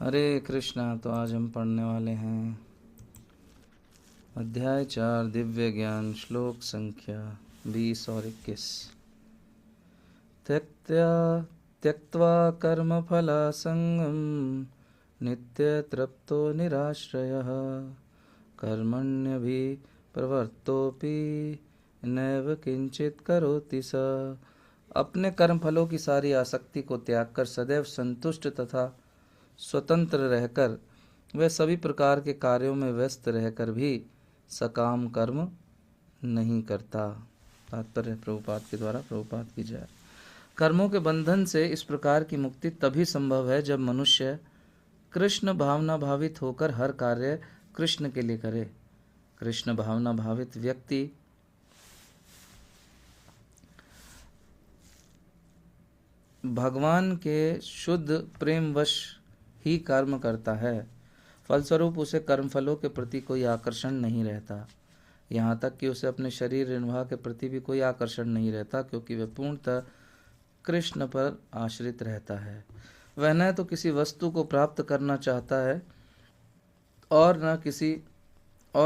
हरे कृष्णा। तो आज हम पढ़ने वाले हैं अध्याय 4 दिव्य ज्ञान श्लोक संख्या 20 और 21। त्यक्त्वा कर्मफलासंगं नित्य तृप्तो निराश्रयः कर्मण्यभिप्रवृत्तोऽपि नैव किंचित करोति स। अपने कर्म फलों की सारी आसक्ति को त्याग कर सदैव संतुष्ट तथा स्वतंत्र रहकर वह सभी प्रकार के कार्यों में व्यस्त रहकर भी सकाम कर्म नहीं करता। तात्पर्य प्रभुपाद के द्वारा। प्रभुपाद की जय। कर्मों के बंधन से इस प्रकार की मुक्ति तभी संभव है जब मनुष्य कृष्ण भावना भावित होकर हर कार्य कृष्ण के लिए करे। कृष्ण भावना भावित व्यक्ति भगवान के शुद्ध प्रेमवश ही कर्म करता है। फलस्वरूप उसे कर्मफलों के प्रति कोई आकर्षण नहीं रहता। यहाँ तक कि उसे अपने शरीर निर्वाह के प्रति भी कोई आकर्षण नहीं रहता, क्योंकि वह पूर्णतः कृष्ण पर आश्रित रहता है। वह न तो किसी वस्तु को प्राप्त करना चाहता है और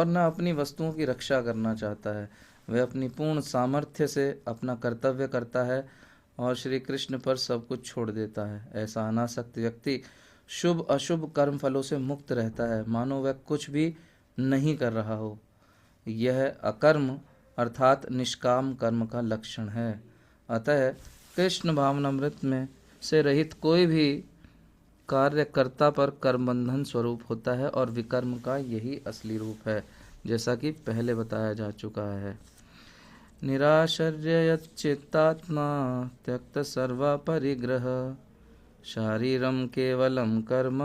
न अपनी वस्तुओं की रक्षा करना चाहता है। वह अपनी पूर्ण सामर्थ्य से अपना कर्तव्य करता है और श्री कृष्ण पर सब कुछ छोड़ देता है। ऐसा अनासक्त व्यक्ति शुभ अशुभ कर्म फलों से मुक्त रहता है, मानो वह कुछ भी नहीं कर रहा हो। यह अकर्म अर्थात निष्काम कर्म का लक्षण है। अतः कृष्ण भावनामृत में से रहित कोई भी कार्य कर्ता पर कर्म बंधन स्वरूप होता है और विकर्म का यही असली रूप है, जैसा कि पहले बताया जा चुका है। निराशर्य चित्तात्मा त्यक्त सर्वा परिग्रह शारीरम केवलम कर्म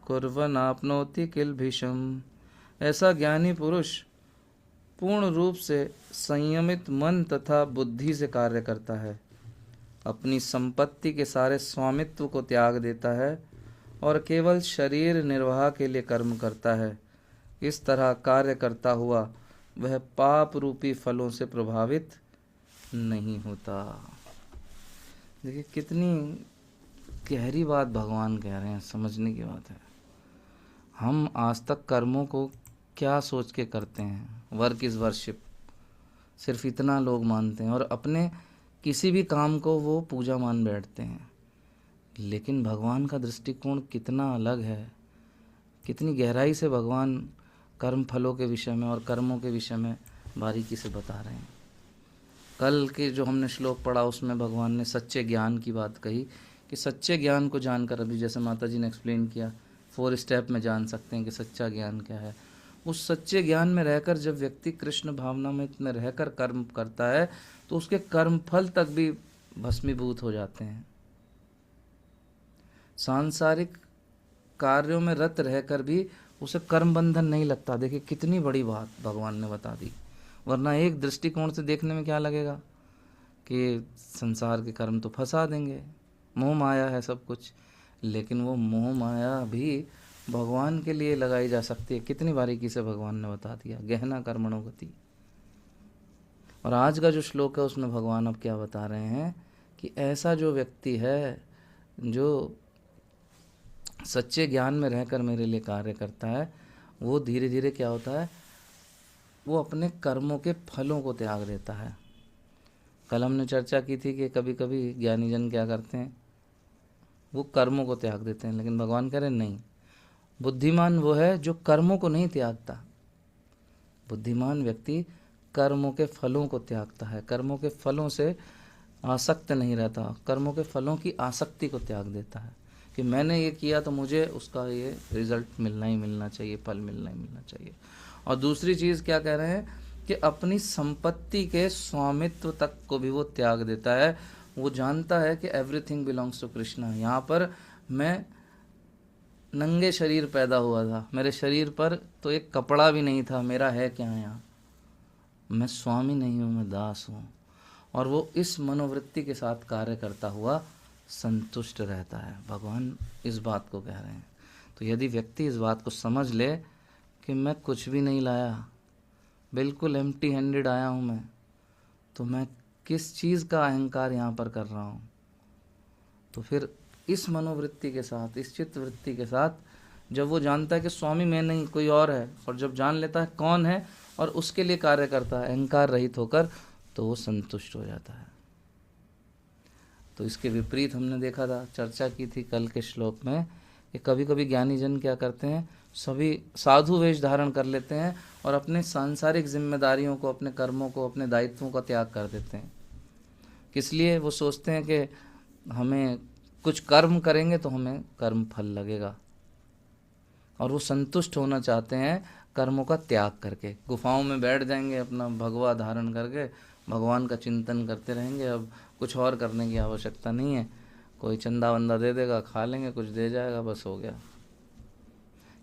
कुर्वनाप्नोति किल्बिषम। ऐसा ज्ञानी पुरुष पूर्ण रूप से संयमित मन तथा बुद्धि से कार्य करता है, अपनी संपत्ति के सारे स्वामित्व को त्याग देता है और केवल शरीर निर्वाह के लिए कर्म करता है। इस तरह कार्य करता हुआ वह पाप रूपी फलों से प्रभावित नहीं होता। देखिए कितनी गहरी बात भगवान कह रहे हैं, समझने की बात है। हम आज तक कर्मों को क्या सोच के करते हैं? वर्क इज़ वर्शिप, सिर्फ इतना लोग मानते हैं और अपने किसी भी काम को वो पूजा मान बैठते हैं। लेकिन भगवान का दृष्टिकोण कितना अलग है, कितनी गहराई से भगवान कर्म फलों के विषय में और कर्मों के विषय में बारीकी से बता रहे हैं। कल के जो हमने श्लोक पढ़ा उसमें भगवान ने सच्चे ज्ञान की बात कही कि सच्चे ज्ञान को जानकर, अभी जैसे माता जी ने एक्सप्लेन किया 4 स्टेप में जान सकते हैं कि सच्चा ज्ञान क्या है। उस सच्चे ज्ञान में रहकर जब व्यक्ति कृष्ण भावना में रहकर कर्म करता है तो उसके कर्म फल तक भी भस्मीभूत हो जाते हैं। सांसारिक कार्यों में रत रहकर भी उसे कर्म बंधन नहीं लगता। देखिए कितनी बड़ी बात भगवान ने बता दी। वरना एक दृष्टिकोण से देखने में क्या लगेगा कि संसार के कर्म तो फंसा देंगे, मोह माया है सब कुछ। लेकिन वो मोह माया भी भगवान के लिए लगाई जा सकती है। कितनी बारीकी से भगवान ने बता दिया, गहना कर्मणो गति। और आज का जो श्लोक है उसमें भगवान अब क्या बता रहे हैं कि ऐसा जो व्यक्ति है जो सच्चे ज्ञान में रहकर मेरे लिए कार्य करता है, वो धीरे धीरे क्या होता है, वो अपने कर्मों के फलों को त्याग देता है। कल हमने चर्चा की थी कि कभी कभी ज्ञानी जन क्या करते हैं, वो कर्मों को त्याग देते हैं। लेकिन भगवान कह रहे हैं नहीं, बुद्धिमान वो है जो कर्मों को नहीं त्यागता। बुद्धिमान व्यक्ति कर्मों के फलों को त्यागता है, कर्मों के फलों से आसक्त नहीं रहता, कर्मों के फलों की आसक्ति को त्याग देता है कि मैंने ये किया तो मुझे उसका ये रिजल्ट मिलना ही मिलना चाहिए, फल मिलना ही मिलना चाहिए। और दूसरी चीज़ क्या कह रहे हैं कि अपनी संपत्ति के स्वामित्व तक को भी वो त्याग देता है। वो जानता है कि एवरीथिंग बिलोंग्स टू कृष्णा। यहाँ पर मैं नंगे शरीर पैदा हुआ था, मेरे शरीर पर तो एक कपड़ा भी नहीं था, मेरा है क्या यहाँ? मैं स्वामी नहीं हूँ, मैं दास हूँ। और वो इस मनोवृत्ति के साथ कार्य करता हुआ संतुष्ट रहता है। भगवान इस बात को कह रहे हैं। तो यदि व्यक्ति इस बात को समझ ले कि मैं कुछ भी नहीं लाया, बिल्कुल एम्प्टी हैंडेड आया हूँ मैं, तो मैं किस चीज़ का अहंकार यहाँ पर कर रहा हूँ, तो फिर इस मनोवृत्ति के साथ, इस चित्त वृत्ति के साथ, जब वो जानता है कि स्वामी मैं नहीं कोई और है, और जब जान लेता है कौन है और उसके लिए कार्य करता है अहंकार रहित होकर, तो वो संतुष्ट हो जाता है। तो इसके विपरीत हमने देखा था, चर्चा की थी कल के श्लोक में, कि कभी कभी ज्ञानी जन क्या करते हैं, सभी साधु वेश धारण कर लेते हैं और अपने सांसारिक जिम्मेदारियों को, अपने कर्मों को, अपने दायित्वों का त्याग कर देते हैं। किस लिए? वो सोचते हैं कि हमें कुछ कर्म करेंगे तो हमें कर्म फल लगेगा, और वो संतुष्ट होना चाहते हैं कर्मों का त्याग करके। गुफाओं में बैठ जाएंगे अपना भगवा धारण करके, भगवान का चिंतन करते रहेंगे, अब कुछ और करने की आवश्यकता नहीं है, कोई चंदा वंदा दे देगा, खा लेंगे, कुछ दे जाएगा, बस हो गया।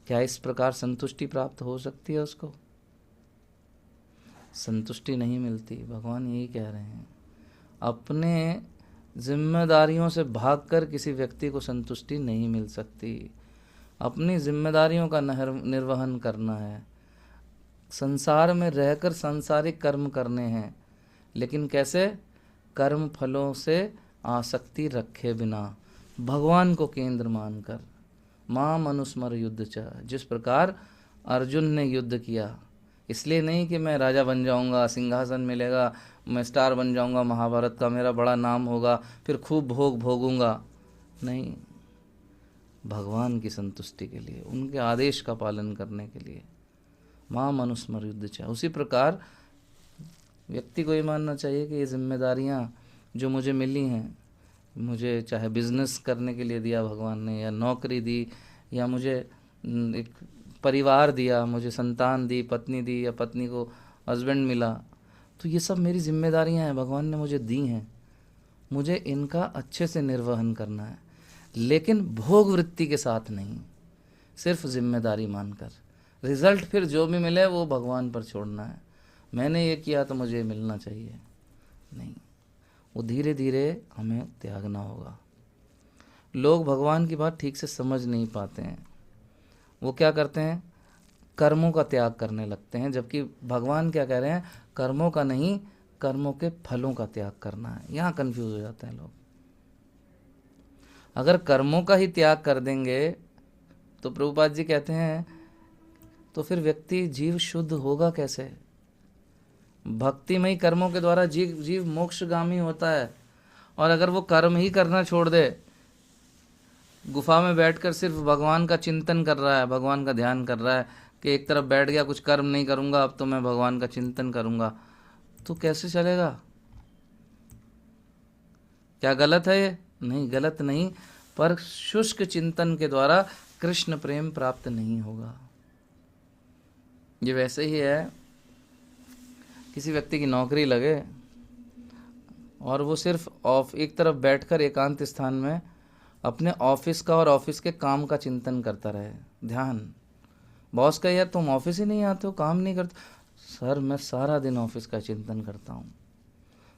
क्या इस प्रकार संतुष्टि प्राप्त हो सकती है उसको? संतुष्टि नहीं मिलती। भगवान यही कह रहे हैं, अपने जिम्मेदारियों से भागकर किसी व्यक्ति को संतुष्टि नहीं मिल सकती। अपनी जिम्मेदारियों का निर्वहन करना है, संसार में रहकर सांसारिक कर्म करने हैं, लेकिन कैसे? कर्म फलों से आसक्ति रखे बिना, भगवान को केंद्र मानकर। माम अनुस्मर युद्ध च, जिस प्रकार अर्जुन ने युद्ध किया, इसलिए नहीं कि मैं राजा बन जाऊंगा, सिंहासन मिलेगा, मैं स्टार बन जाऊंगा महाभारत का, मेरा बड़ा नाम होगा, फिर खूब भोग भोगूंगा, नहीं, भगवान की संतुष्टि के लिए, उनके आदेश का पालन करने के लिए। माम अनुस्मर युद्ध च। उसी प्रकार व्यक्ति को ये मानना चाहिए कि ये जिम्मेदारियाँ जो मुझे मिली हैं, मुझे चाहे बिजनेस करने के लिए दिया भगवान ने, या नौकरी दी, या मुझे एक परिवार दिया, मुझे संतान दी, पत्नी दी, या पत्नी को हस्बैंड मिला, तो ये सब मेरी जिम्मेदारियां हैं, भगवान ने मुझे दी हैं, मुझे इनका अच्छे से निर्वहन करना है, लेकिन भोग वृत्ति के साथ नहीं, सिर्फ जिम्मेदारी मानकर। रिजल्ट फिर जो भी मिले वो भगवान पर छोड़ना है, मैंने ये किया तो मुझे मिलना चाहिए, नहीं, वो धीरे धीरे हमें त्यागना होगा। लोग भगवान की बात ठीक से समझ नहीं पाते हैं, वो क्या करते हैं, कर्मों का त्याग करने लगते हैं, जबकि भगवान क्या कह रहे हैं, कर्मों का नहीं, कर्मों के फलों का त्याग करना है। यहाँ कंफ्यूज हो जाते हैं लोग। अगर कर्मों का ही त्याग कर देंगे तो प्रभुपाद जी कहते हैं, तो फिर व्यक्ति जीव शुद्ध होगा कैसे? भक्तिमय कर्मों के द्वारा जीव मोक्षगामी होता है, और अगर वो कर्म ही करना छोड़ दे, गुफा में बैठकर सिर्फ भगवान का चिंतन कर रहा है, भगवान का ध्यान कर रहा है, कि एक तरफ बैठ गया, कुछ कर्म नहीं करूंगा, अब तो मैं भगवान का चिंतन करूंगा, तो कैसे चलेगा? क्या गलत है ये? नहीं, गलत नहीं, पर शुष्क चिंतन के द्वारा कृष्ण प्रेम प्राप्त नहीं होगा। ये वैसे ही है, किसी व्यक्ति की नौकरी लगे और वो सिर्फ एक तरफ बैठकर एकांत स्थान में अपने ऑफिस का और ऑफिस के काम का चिंतन करता रहे, ध्यान। बॉस का, यार तुम ऑफिस ही नहीं आते हो, काम नहीं करते। सर मैं सारा दिन ऑफिस का चिंतन करता हूँ,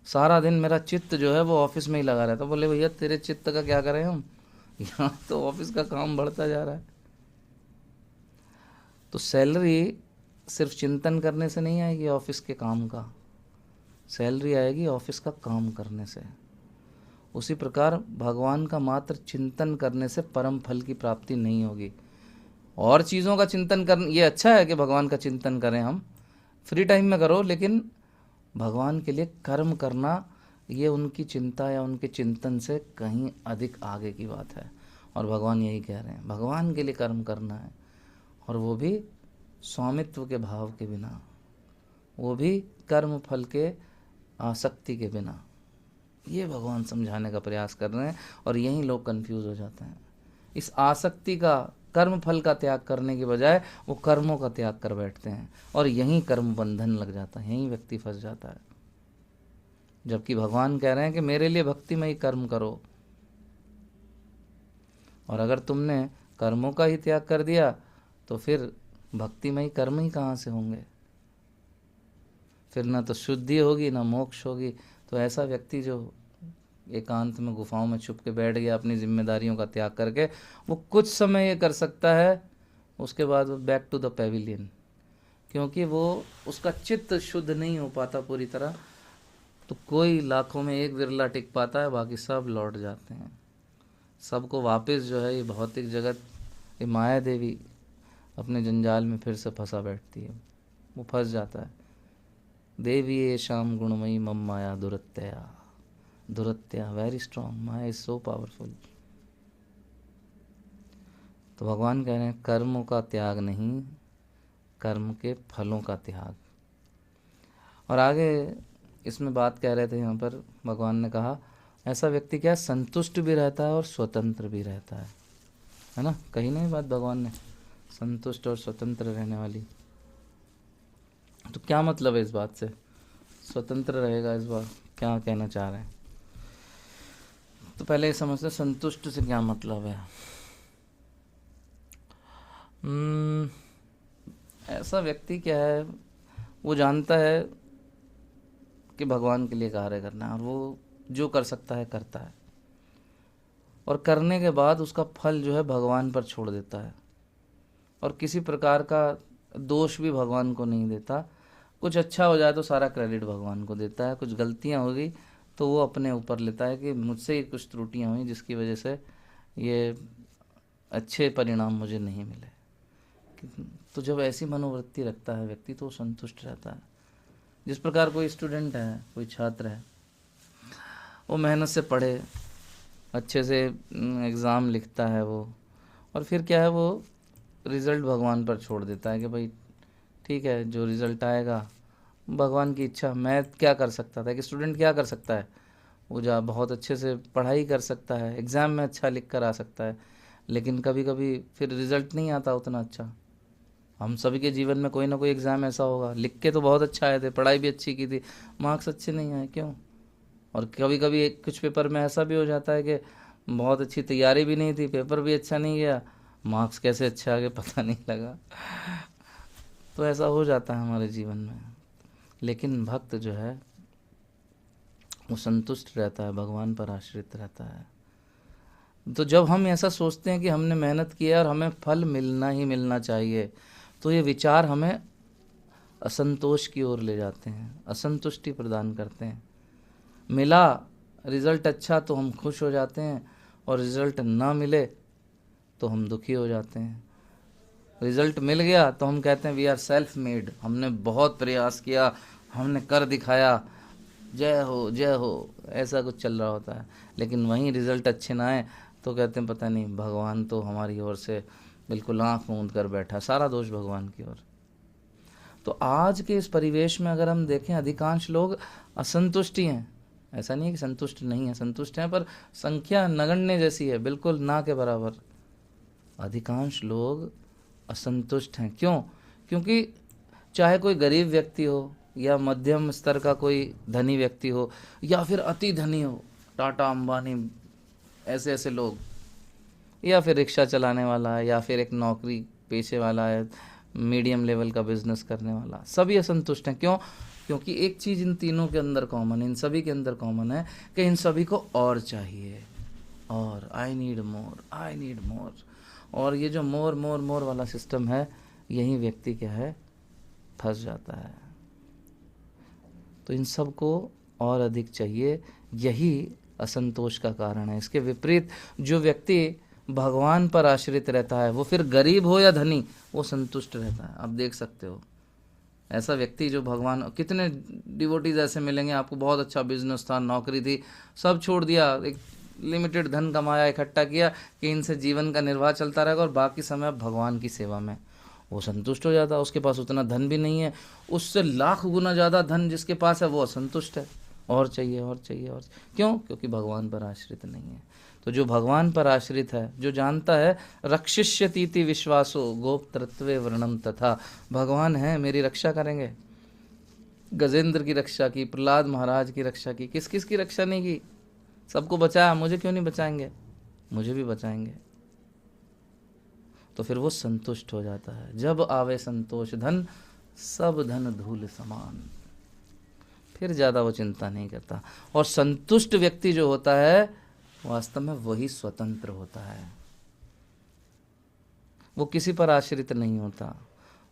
सारा दिन मेरा चित्त जो है वो ऑफिस में ही लगा रहता। बोले भैया तेरे चित्त का क्या करें हम, यहाँ तो ऑफिस का काम बढ़ता जा रहा है। तो सैलरी सिर्फ चिंतन करने से नहीं आएगी, ऑफिस के काम का सैलरी आएगी ऑफिस का काम करने से। उसी प्रकार भगवान का मात्र चिंतन करने से परम फल की प्राप्ति नहीं होगी। और चीज़ों का चिंतन करना ये अच्छा है कि भगवान का चिंतन करें, हम फ्री टाइम में करो, लेकिन भगवान के लिए कर्म करना ये उनकी चिंता या उनके चिंतन से कहीं अधिक आगे की बात है। और भगवान यही कह रहे हैं, भगवान के लिए कर्म करना है, और वो भी स्वामित्व के भाव के बिना, वो भी कर्म फल के आसक्ति के बिना। ये भगवान समझाने का प्रयास कर रहे हैं, और यहीं लोग कंफ्यूज हो जाते हैं। इस आसक्ति का, कर्म फल का त्याग करने की बजाय वो कर्मों का त्याग कर बैठते हैं, और यहीं कर्म बंधन लग जाता है, यहीं व्यक्ति फंस जाता है। जबकि भगवान कह रहे हैं कि मेरे लिए भक्तिमय कर्म करो, और अगर तुमने कर्मों का ही त्याग कर दिया तो फिर भक्तिमय कर्म ही कहाँ से होंगे, फिर ना तो शुद्धि होगी ना मोक्ष होगी। तो ऐसा व्यक्ति जो एकांत में गुफाओं में छुप के बैठ गया अपनी जिम्मेदारियों का त्याग करके, वो कुछ समय ये कर सकता है, उसके बाद वो बैक टू द पेविलियन, क्योंकि वो उसका चित्त शुद्ध नहीं हो पाता पूरी तरह। तो कोई लाखों में एक विरला टिक पाता है, बाकी सब लौट जाते हैं। सबको वापस जो है ये भौतिक जगत, ये माया देवी अपने जंजाल में फिर से फंसा बैठती है, वो फंस जाता है। देवी ये शाम गुणमयी मम माया दुरत्या, दुरत्या very strong, maya is so powerful. तो भगवान कह रहे हैं कर्मों का त्याग नहीं, कर्म के फलों का त्याग। और आगे इसमें बात कह रहे थे यहाँ पर, भगवान ने कहा ऐसा व्यक्ति क्या है, संतुष्ट भी रहता है और स्वतंत्र भी रहता है ना। कही नहीं बात भगवान ने, संतुष्ट और स्वतंत्र रहने वाली। तो क्या मतलब है इस बात से, स्वतंत्र रहेगा, इस बात क्या कहना चाह रहे हैं? तो पहले ये समझते संतुष्ट से क्या मतलब है। ऐसा व्यक्ति क्या है, वो जानता है कि भगवान के लिए कार्य करना है और वो जो कर सकता है करता है, और करने के बाद उसका फल जो है भगवान पर छोड़ देता है, और किसी प्रकार का दोष भी भगवान को नहीं देता। कुछ अच्छा हो जाए तो सारा क्रेडिट भगवान को देता है, कुछ गलतियां हो गई तो वो अपने ऊपर लेता है कि मुझसे ही कुछ त्रुटियां हुई जिसकी वजह से ये अच्छे परिणाम मुझे नहीं मिले। तो जब ऐसी मनोवृत्ति रखता है व्यक्ति तो वो संतुष्ट रहता है। जिस प्रकार कोई स्टूडेंट है, कोई छात्र है, वो मेहनत से पढ़े, अच्छे से एग्ज़ाम लिखता है वो, और फिर क्या है वो रिज़ल्ट भगवान पर छोड़ देता है कि भाई ठीक है जो रिज़ल्ट आएगा भगवान की इच्छा, मैं क्या कर सकता था। कि स्टूडेंट क्या कर सकता है, वो जा बहुत अच्छे से पढ़ाई कर सकता है, एग्ज़ाम में अच्छा लिख कर आ सकता है, लेकिन कभी कभी फिर रिज़ल्ट नहीं आता उतना अच्छा। हम सभी के जीवन में कोई ना कोई एग्ज़ाम ऐसा होगा, लिख के तो बहुत अच्छा आए थे, पढ़ाई भी अच्छी की थी, मार्क्स अच्छे नहीं आए, क्यों? और कभी कभी कुछ पेपर में ऐसा भी हो जाता है कि बहुत अच्छी तैयारी भी नहीं थी, पेपर भी अच्छा नहीं गया, मार्क्स कैसे अच्छे आ गए पता नहीं लगा। तो ऐसा हो जाता है हमारे जीवन में। लेकिन भक्त जो है वो संतुष्ट रहता है, भगवान पर आश्रित रहता है। तो जब हम ऐसा सोचते हैं कि हमने मेहनत की है और हमें फल मिलना ही मिलना चाहिए, तो ये विचार हमें असंतोष की ओर ले जाते हैं, असंतुष्टि प्रदान करते हैं। मिला रिज़ल्ट अच्छा तो हम खुश हो जाते हैं, और रिज़ल्ट ना मिले तो हम दुखी हो जाते हैं। रिज़ल्ट मिल गया तो हम कहते हैं वी आर सेल्फ मेड, हमने बहुत प्रयास किया, हमने कर दिखाया, जय हो, ऐसा कुछ चल रहा होता है। लेकिन वहीं रिज़ल्ट अच्छे ना आए तो कहते हैं पता नहीं भगवान तो हमारी ओर से बिल्कुल आँख मूंद कर बैठा, सारा दोष भगवान की ओर। तो आज के इस परिवेश में अगर हम देखें, अधिकांश लोग असंतुष्टि हैं। ऐसा नहीं है कि संतुष्ट नहीं है, संतुष्ट हैं, पर संख्या नगण्य जैसी है, बिल्कुल ना के बराबर। अधिकांश लोग असंतुष्ट हैं। क्यों? क्योंकि चाहे कोई गरीब व्यक्ति हो या मध्यम स्तर का कोई धनी व्यक्ति हो या फिर अति धनी हो, टाटा अंबानी ऐसे ऐसे लोग, या फिर रिक्शा चलाने वाला है, या फिर एक नौकरी पेशे वाला है, मीडियम लेवल का बिजनेस करने वाला, सभी असंतुष्ट हैं। क्यों? क्योंकि एक चीज़ इन तीनों के अंदर कॉमन है, इन सभी के अंदर कॉमन है कि इन सभी को और चाहिए, और I need more, I need more. और ये जो मोर मोर मोर वाला सिस्टम है, यही व्यक्ति क्या है, फंस जाता है। तो इन सब को और अधिक चाहिए, यही असंतोष का कारण है। इसके विपरीत जो व्यक्ति भगवान पर आश्रित रहता है, वो फिर गरीब हो या धनी, वो संतुष्ट रहता है। आप देख सकते हो ऐसा व्यक्ति जो भगवान, कितने डिवोटीज ऐसे मिलेंगे आपको, बहुत अच्छा बिजनेस था, नौकरी थी, सब छोड़ दिया, एक लिमिटेड धन कमाया, इकट्ठा किया कि इनसे जीवन का निर्वाह चलता रहेगा, और बाकी समय भगवान की सेवा में। वो संतुष्ट हो जाता है। उसके पास उतना धन भी नहीं है, उससे लाख गुना ज़्यादा धन जिसके पास है वो असंतुष्ट है, और चाहिए और चाहिए और चाहिए। क्यों? क्योंकि भगवान पर आश्रित नहीं है। तो जो भगवान पर आश्रित है, जो जानता है रक्षिष्यतीति विश्वासो गोप्तृत्वे वर्णम तथा, भगवान है मेरी रक्षा करेंगे। गजेंद्र की रक्षा की, प्रहलाद महाराज की रक्षा की, किस किस की रक्षा नहीं की, सबको बचाया, मुझे क्यों नहीं बचाएंगे, मुझे भी बचाएंगे। तो फिर वो संतुष्ट हो जाता है। जब आवे संतोष धन, सब धन धूल समान, फिर ज़्यादा वो चिंता नहीं करता। और संतुष्ट व्यक्ति जो होता है वास्तव में वही स्वतंत्र होता है, वो किसी पर आश्रित नहीं होता।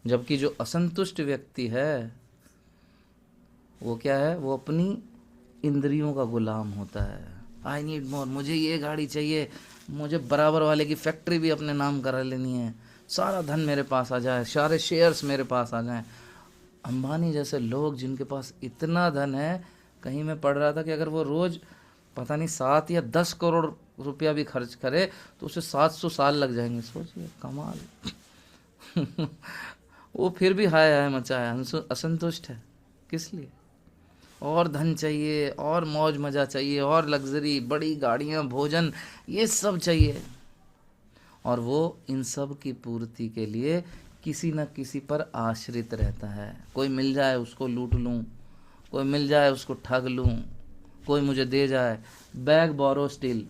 जबकि जो असंतुष्ट व्यक्ति है वो क्या है, वो अपनी इंद्रियों का गुलाम होता है। आई नीड मोर, मुझे ये गाड़ी चाहिए, मुझे बराबर वाले की फैक्ट्री भी अपने नाम करा लेनी है, सारा धन मेरे पास आ जाए, सारे शेयर्स मेरे पास आ जाएं। अंबानी जैसे लोग जिनके पास इतना धन है, कहीं मैं पढ़ रहा था कि अगर वो रोज पता नहीं 7 या 10 करोड़ रुपया भी खर्च करे तो उसे 700 साल लग जाएंगे। सोचिए, कमाल। वो फिर भी हाय हाय मचाया, असंतुष्ट है। किस लिए? और धन चाहिए, और मौज मजा चाहिए, और लग्जरी, बड़ी गाड़ियां, भोजन, ये सब चाहिए। और वो इन सब की पूर्ति के लिए किसी न किसी पर आश्रित रहता है। कोई मिल जाए उसको लूट लूं, कोई मिल जाए उसको ठग लूं, कोई मुझे दे जाए। बैग बोरो स्टील,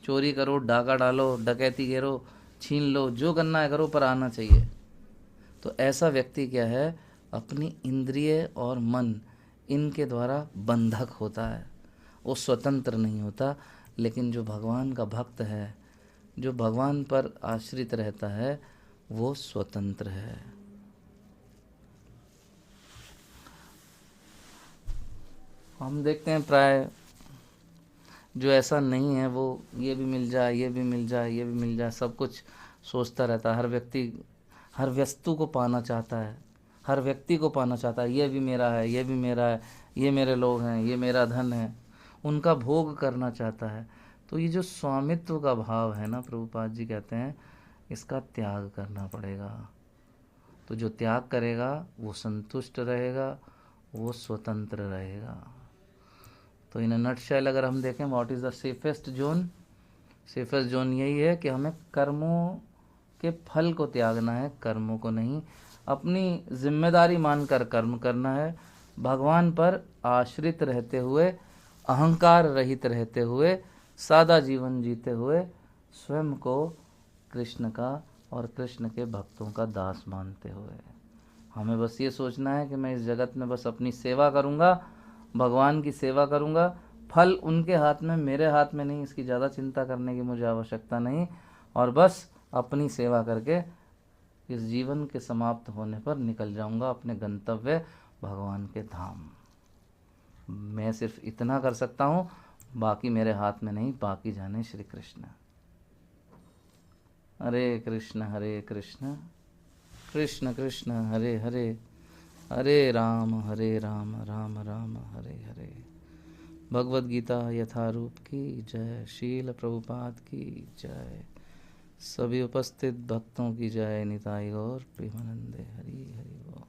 चोरी करो, डाका डालो, डकैती करो, छीन लो, जो करना है करो, पर आना चाहिए। तो ऐसा व्यक्ति क्या है, अपनी इंद्रिय और मन इनके द्वारा बंधक होता है, वो स्वतंत्र नहीं होता। लेकिन जो भगवान का भक्त है, जो भगवान पर आश्रित रहता है, वो स्वतंत्र है। हम देखते हैं प्राय जो ऐसा नहीं है, वो ये भी मिल जाए, ये भी मिल जाए, ये भी मिल जाए, सब कुछ सोचता रहता है। हर व्यक्ति हर वस्तु को पाना चाहता है, हर व्यक्ति को पाना चाहता है। ये भी मेरा है, ये भी मेरा है, ये मेरे लोग हैं, ये मेरा धन है, उनका भोग करना चाहता है। तो ये जो स्वामित्व का भाव है ना, प्रभुपाद जी कहते हैं इसका त्याग करना पड़ेगा। तो जो त्याग करेगा वो संतुष्ट रहेगा, वो स्वतंत्र रहेगा। तो इन नटशेल अगर हम देखें, what is the safest zone? Safest zone यही है कि हमें कर्मों के फल को त्यागना है, कर्मों को नहीं। अपनी जिम्मेदारी मानकर कर्म करना है, भगवान पर आश्रित रहते हुए, अहंकार रहित रहते हुए, सादा जीवन जीते हुए, स्वयं को कृष्ण का और कृष्ण के भक्तों का दास मानते हुए। हमें बस ये सोचना है कि मैं इस जगत में बस अपनी सेवा करूँगा, भगवान की सेवा करूँगा, फल उनके हाथ में, मेरे हाथ में नहीं, इसकी ज़्यादा चिंता करने की मुझे आवश्यकता नहीं। और बस अपनी सेवा करके इस जीवन के समाप्त होने पर निकल जाऊंगा अपने गंतव्य भगवान के धाम। मैं सिर्फ इतना कर सकता हूँ, बाकी मेरे हाथ में नहीं, बाकी जाने श्री कृष्ण। हरे कृष्ण कृष्ण कृष्ण हरे हरे, हरे राम राम राम हरे हरे। भगवद गीता यथारूप की जय, शील प्रभुपाद की जय, सभी उपस्थित भक्तों की जय, निताई गौर प्रेमानंदे। हरि हरि बोल।